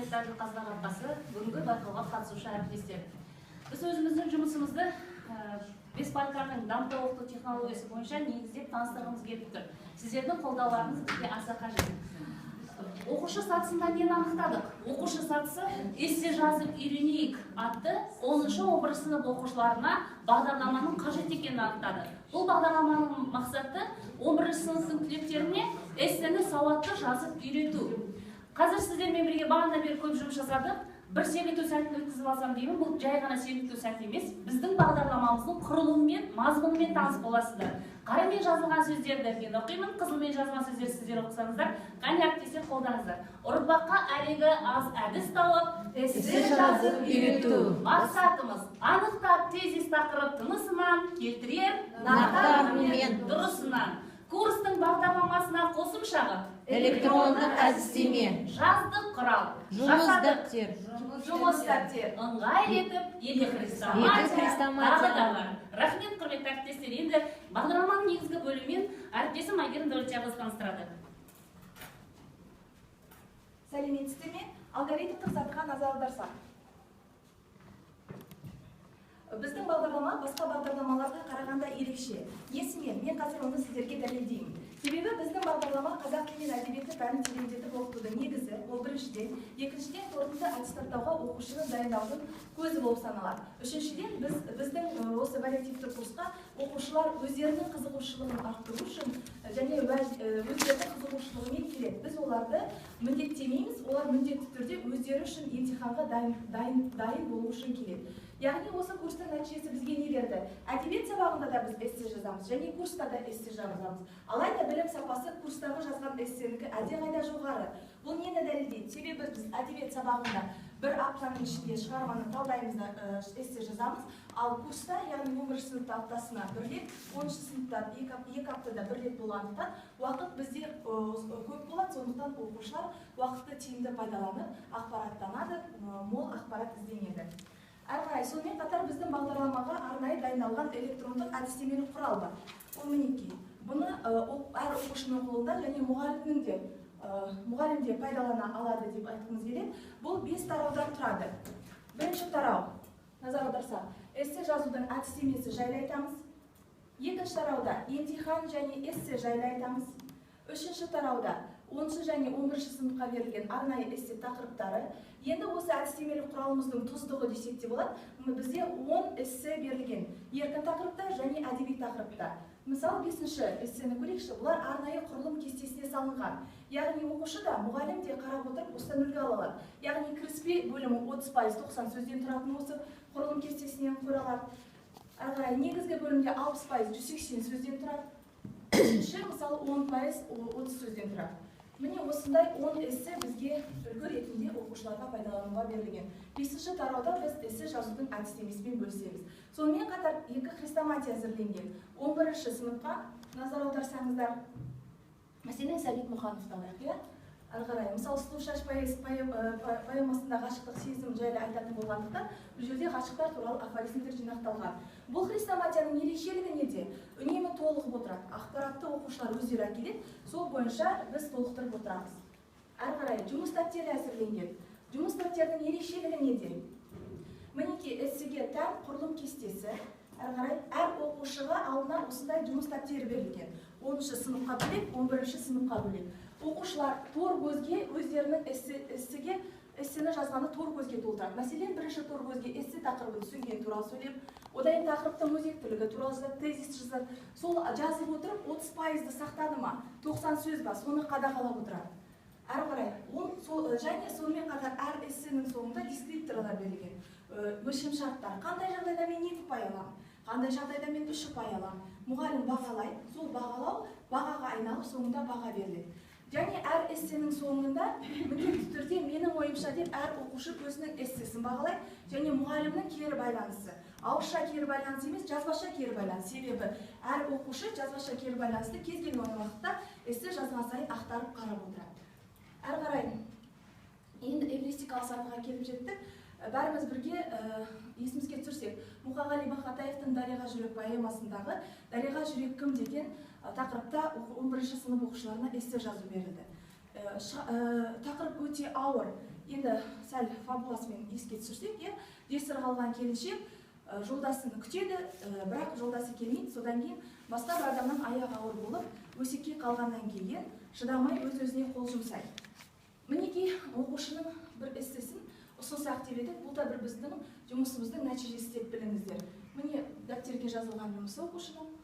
Советтардың қазылар алқасы бүгінгі байқауға қатысушы әріптестер. Біз өзіміздің жұмысымызды бес балканың дамыту оқыту технологиясы бойынша негіздеп таныстырғымыз келіп тұр. Сіздердің қолдауларыңыз бізге аса қажет. Оқушы сатысында нені анықтадық? Оқушы сатысы эссе жазып үйренейік атты 10-11 сынып оқушыларына бағдарламаның қажет екенін анықтады. Бұл бағдарламаның мақсаты 11 сыныптың түлектеріне эссені сауатты жазып үйрету. Қазір сіздермен бірге бағана бері көп жұмыс жасадық. Бір сергіту сәтін өткізіп алсам деймін, бұл жай ғана сергіту сәт емес, біздің бағдарламамыздың құрылымымен, мазмұнымен таныс боласыздар. Қарамен жазылған сөздерді мен оқимын, қызылмен жазылған сөздерді сіздер оқысаңыздар, қане әріптестер қолдаңыздар. Ұрпаққа әлегі аз әдіс тауып, эссе жазып үйрету. Мақсатымыз анықтап тезис тақырып тынысынан, келтірер нақтылығымен дұрысынан. Курстың бағдарламасына қосымшаға электрондық әдістеме, жаздық құрал, жұмыс дәптер, ыңғай етіп, екі хрестоматия. Рахмет, құрметті әріптестер. Енді бағдарламаның негізгі бөлімімен әріптесім Айгерім Дәулетжанқызы таныстырады. Сәлеметсіздер ме? Алгоритмдік сатыға назар аударсақ. Біздің бағдарлама басқа бағдарламаларға қарағанда ерекше. Несімен, мен қазір оны сіздерге дәлелдеймін. Себебі біздің бағдарлама қазақ тілі мен әдебиеті пәнін тереңдетіп оқытудың негізі, ол біріншіден, екіншіден қорытынды аттестаттауға оқушыны дайындаудың көзі болып саналады. Үшіншіден, біздің осы вариативті курсқа оқушылар өздерінің қызығушылығын арттыру үшін және өздерінің қызығушылығымен келеді. Біз оларды міндеттемейміз, олар міндетті түрде өздері үшін емтиханға дайын болу үшін келеді. Яғни осы курстың нәтижесі бізге не берді? Әдебиет сабағында да біз эссе жазамыз, және курста да эссе жазамыз. Алайда білім сапасы курстағы жазған эссенікі әлдеқайда жоғары. Бұл нені дәлелдейді? Себебі біз әдебиет сабағында бір аптаның ішінде шығарманы талдаймыз да эссе жазамыз, ал курста, яғни 11 сыныпта аптасына бір рет, 10 сыныпта екі аптада бір рет болғандықтан уақыт бізде көп болады, сондықтан оқушылар уақытты тиімді пайдаланып, ақпараттанады, мол ақпарат ізденеді. Әрі қарай, сонымен қатар біздің бағдарламаға арнайы дайындалған электрондық әдістемелік құрал бар. Ол мінекей. Бұны әр оқушының қолында және мұғалім де пайдалана алады деп айтқымыз келеді. Бұл 5 тараудан тұрады. Бірінші тарау, назар аударсақ, эссе жазудың әдістемесі жайлы айтамыз. Екінші тарауда емтихан және эссе жайлы айтамыз. Үшінші тарауда 10 және 11 сыныпқа берілген арнайы эссе тақырыптары. Енді осы әдістемелік құралымыздың тұздығы десек те болады. Бізде 10 эссе берілген, еркін тақырыпта және әдеби тақырыпта. Мысалы, 5-ші эссені көрейікші, бұлар арнайы құрылым кестесіне салынған. Яғни оқушы да, мұғалім де қарап отырып осыдан үлгі ала алады. Яғни кіріспе бөлімі 30% 90 сөзден тұратын осы құрылым кестесінен көре алады. Әрі қарай, негізгі бөлімде 60% 180 сөзден тұрады. Үшінші, мысалы, 10% 30 сөзден тұрады. Міне осындай 10 эссе бізге үлгі ретінде оқушыларға пайдалануға берілген. 5-ші тарауда біз эссе жазудың әдістемесімен бөлісеміз. Сонымен қатар 2 хрестоматия әзірленген. 11-ші сыныпқа назар аударсаңыздар, мәселен Сәбит Мұхановтан алайық. Әрі қарай, мысалы, «Сұлу шаш» поэмасында ғашықтық сезім жайлы айтатын болғандықтан, бұл жерде ғашықтар туралы афоризмдер жинақталған. Бұл хрестоматияның ерекшелігі неде? Үнемі толығып отырады. Ақпаратты оқушылар өздері әкеледі, сол бойынша біз толықтырып отырамыз. Әрі қарай, жұмыс дәптері әзірленген. Жұмыс дәптерінің ерекшелігі неде? Мінекей эссеге тән құрылым кестесі. Әрі қарай, әр оқушыға алдына осындай жұмыс дәптері берілген. 10-ші сыныпқа бөлек, 11-ші сыныпқа бөлек. Оқушылар тор көзге өздерінің эссені жазғаны тор көзге толтырады. Мәселен, бірінші тор көзге эссе тақырыбын түсінген туралы сөйлеп, одан тақырыптың өзектілігі туралы жазады, тезис жазады. Сол жазып отырып, 30%-ді сақтады ма, 90 сөз ба, соны қадағалап отырады. Әрі қарай, және сонымен қатар әр эссенің соңында дескрипторлар берілген. Өлшем шарттар. Қандай жағдайда мен 2 ұпай аламын, қандай жағдайда мен 3 ұпай аламын. Мұғалім бағалайды, сол бағалау бағаға айналып, соңында баға беріледі. Және әр эссенің соңында міндетті түрде менің ойымша деп әр оқушы өзінің эссесін бағалайды, және мұғалімнің кері байланысы. Ауызша кері байланыс емес, жазбаша кері байланыс. Себебі әр оқушы жазбаша кері байланысты кез келген уақытта эссе жазған сайын ақтарып қарап отырады. Әрі қарай, енді эвристикалық сатыға келіп жеттік. Бәріміз бірге есімізге түсірсек, Мұқағали Мақатаевтың «Дариға жүрек» поэмасындағы «Дариға жүрек кім» деген тақырыпта 11-ші сынып оқушыларына эссе жазу берілді. Тақырып өте ауыр. енді сәл фабуласымен еске түсірсек, жесір қалған келіншек жолдасын күтеді, бірақ жолдасы келмейді. Содан кейін басқа бір адамнан аяғы ауыр болып, өсекке қалғаннан кейін шыдамай өз-өзіне қол жұмсайды. Мінекей оқушының бір эссесін ұсынсақ деп едік. Бұл да бір біздің жұмысымыздың нәтижесі деп біліңіздер. Міне дәптерге жазылған жұмысы оқушының.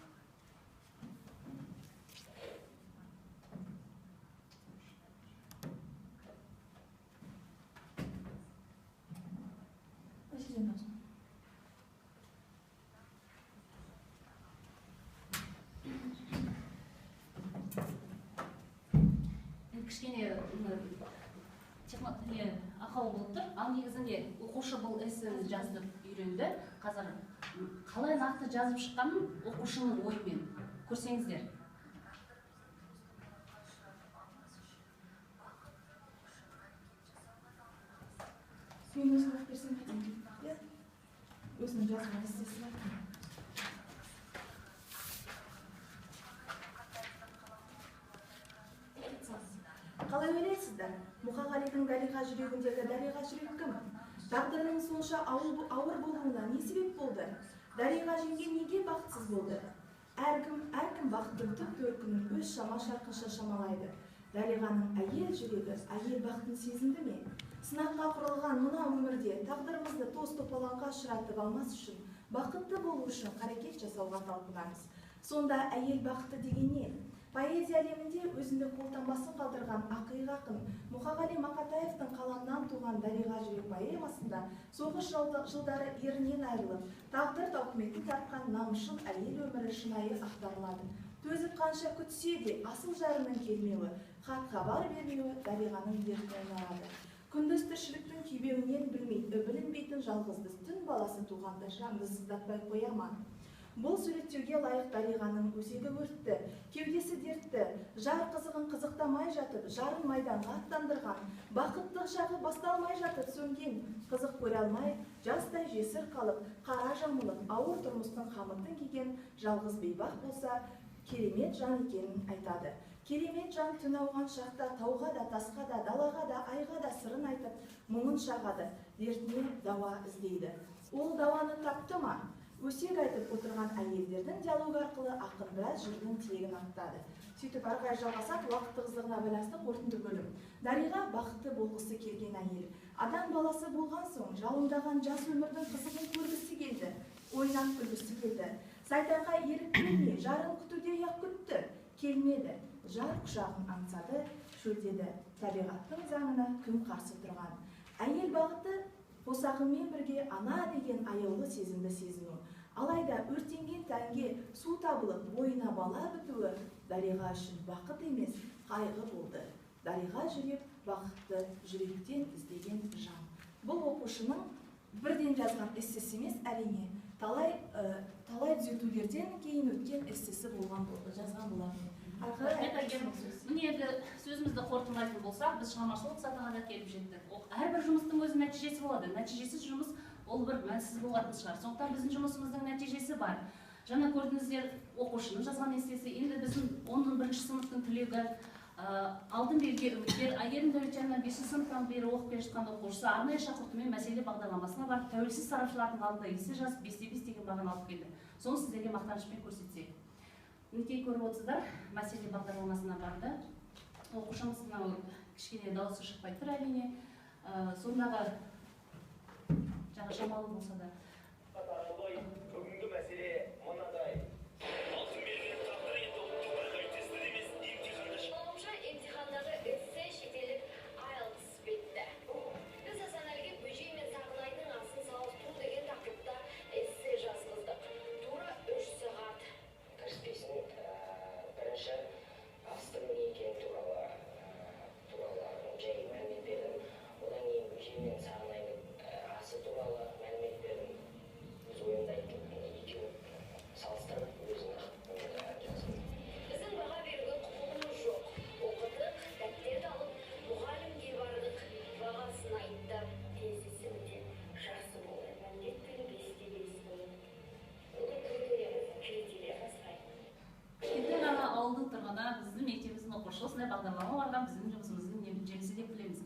Кішкене ақау болып тұр. Ал негізінде оқушы бұл эссені жазып үйренді. Қазір қалай нақты жазып шыққанын оқушының ойымен көрсеңіздер. Мен өзім оқып берсем кетейін. Өзінің жазған эссесі бар. Қалай ойлайсыздар? Мұқағалидың Дариға жүрегіндегі Дариға жүрек кім? Тағдырының сонша ауыр болуына не себеп болды? Дариға жеңге неге бақытсыз болды? Әркім бақыттың түп төркінін өз шама шарқынша шамалайды. Дариғаның әйел жүрегі әйел бақытын сезінді ме? Сынаққа құрылған мына өмірде тағдырымызды тоз топалаңға ұшыратып алмас үшін, бақытты болу үшін қарекет жасауға талпынамыз. Сонда әйел бақыты деген не? Поэзия әлемінде өзіндік қолтаңбасын қалдырған ақиық ақын Мұқағали Мақатаевтың қаламынан туған Дариға жүрек поэмасында соғыс жылдары ерінен айырылып, тағдыр тауқыметін тартқан намысшыл әйел өмірі шынайы ақтарылады. Төзіп қанша күтсе де асыл жарының келмеуі, хат хабар бермеуі Дариғаның дертіне арады. Күндіз тіршіліктің күйбеуінен білінбейтін жалғыздыз түн баласы туғанда жанды сыздатпай қоя ма? Бұл суреттеуге лайық Дариғаның өзегі өртті, кеудесі дертті, жар қызығын қызықтамай жатып, жарын майданға аттандырған, бақытты шағы басталмай жатып сөнген, қызық көре алмай, жастай жесір қалып, қара жамылып, ауыр тұрмыстың қамытын киген жалғыз бейбақ болса, керемет жан екенін айтады. Керемет жан түн ауған шақта тауға да, тасқа да, далаға да, айға да сырын айтып, мұңын шағады, дертіне дауа іздейді. Ол дауаны тапты ма? Өсек айтып отырған әйелдердің диалог арқылы ақын біраз жырдың тиегін аттады. Сөйтіп әрі жалғасақ, уақыт тығыздығына байланысты қорытынды бөлім. Дариға бақытты болғысы келген әйел. Адам баласы болған соң, жалындаған жас өмірдің қызығын көргісі келді, ойнап күлгісі келді. Сайтанға еріп келмей, жарын күтуде аяқ күтті, келмеді. Жар құшағын аңсады, шөлдеді. Табиғаттың заңына кім қарсы тұрған? Әйел бағыты қосағымен бірге ана деген аяулы сезімді сезіну. Алайда өртенген тәнге су табылып, бойына бала бітуі Дариға үшін бақыт емес, қайғы болды. Дариға жүрек бақытты жүректен іздеген жан. Бұл оқушының бірден жазған эссесі емес, әрине, талай түзетулерден кейін өткен эссесі жазған болатын. Міне сөзімізді қорытындылайтын болсақ, біз шығармашылық сатыға да келіп жеттік. Әрбір жұмыстың өз нәтижесі болады. Нәтижесіз жұмыс ол бір мәнсіз болатын шығар. Сондықтан біздің жұмысымыздың нәтижесі бар. Жаңа көрдіңіздер оқушының жазған эссесі. Енді біздің 11 сыныптың түлегі алтын белгі үміткер Айгерім Дәулетжанова 5 сыныптан бері оқып келе жатқан оқушысы арнайы шақыртумен мәселе бағдарламасына барып, тәуелсіз сарапшылардың алдында эссе жазып 5-те 5 деген бағаны алып келді. Соны сіздерге мақтанышпен көрсетсек. Мінекей көріп отырсыздар, мәселе бағдарламасына барды. Оқушымыз мынау кішкене дауысы шықпай тұр әрине. Сондағы жаңа шамалы болса да. Бүгінгі мәселе мынадай. Алтын белгінің тағдыры енді ұлттық тесті емес, емтиханды Шамалымша емтихандағы эссе шетелік IELTS бетті. Біз Асанәліге бөжей мен Сағынайдың асын салыстыру деген тақырыпта эссе жазғыздық. Тура 3 сағат. Кіріспесін бірінші австрың не екені туралы жай мәлімет бердім. Одан кейін бөжей мен Сағынайдың асы туралы мәлімет бердім. Өз ойымда екеуін салыстырып өзін жаздым. Біздің баға беруге құқығымыз жоқ. Оқыдық, дәптерді алып, мұғалімге бардық. Бағасын айтты, тезісінде жақсы болды. Міндет күні 5-те 5 болды. Бүгін критерия бастайды. Енді ғана ауылдың тұрғыны біздің мектебіміздің оқушысы осындай бағдарлама барған біздің жұмысымыздың жемісі деп білеміз.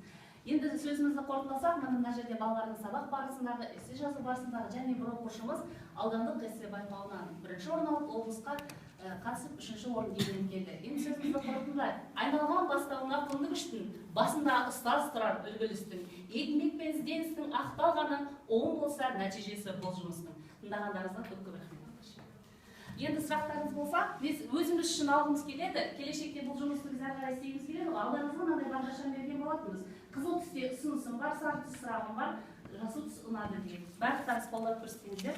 Енді сөзімізді қорытындыласақ, мына жерде балалардың сабақ барысындағы, эссе жазу барысындағы және бір оқушымыз аудандық эссе байқауынан 1-ші орын алып, облысқа қатысып 3-ші орын иеленіп келді. Енді сөзімізді қорытындылайық. Айналған бастауына құнды күштің, басында ұстаз тұрар үлгілі істің, еңбек пен ізденістің ақталғаны оң болса нәтижесі бұл жұмыстың. Тыңдағандарыңызға көп рахмет. Енді сұрақтарыңыз болса, біз өзіміз үшін алғымыз келеді, келешекте бұл жұмысты біз әрі қарай істегіміз келеді, алдарыңызға мынандай бағдаршам берген болатынбыз. Қызыл түсте ұсынысым бар, сары түс сұрағым бар, жасыл түс ұнады деген. Барлықтарыңыз қолдап көрсетіңіздер.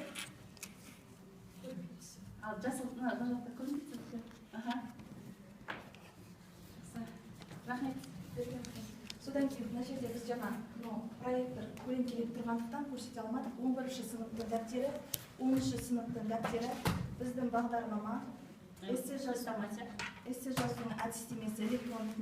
Ал жасыл мына жақта көрінбейді. Рахмет. Содан кейін мына жерде біз жаңа проекттер көлеңкелеп тұрғандықтан көрсете алмадық. 11-ші сыныптың дәптері, 10-ші сыныптың дәптері, біздің бағдарлама, эссе жазудың әдістемесі, электрондық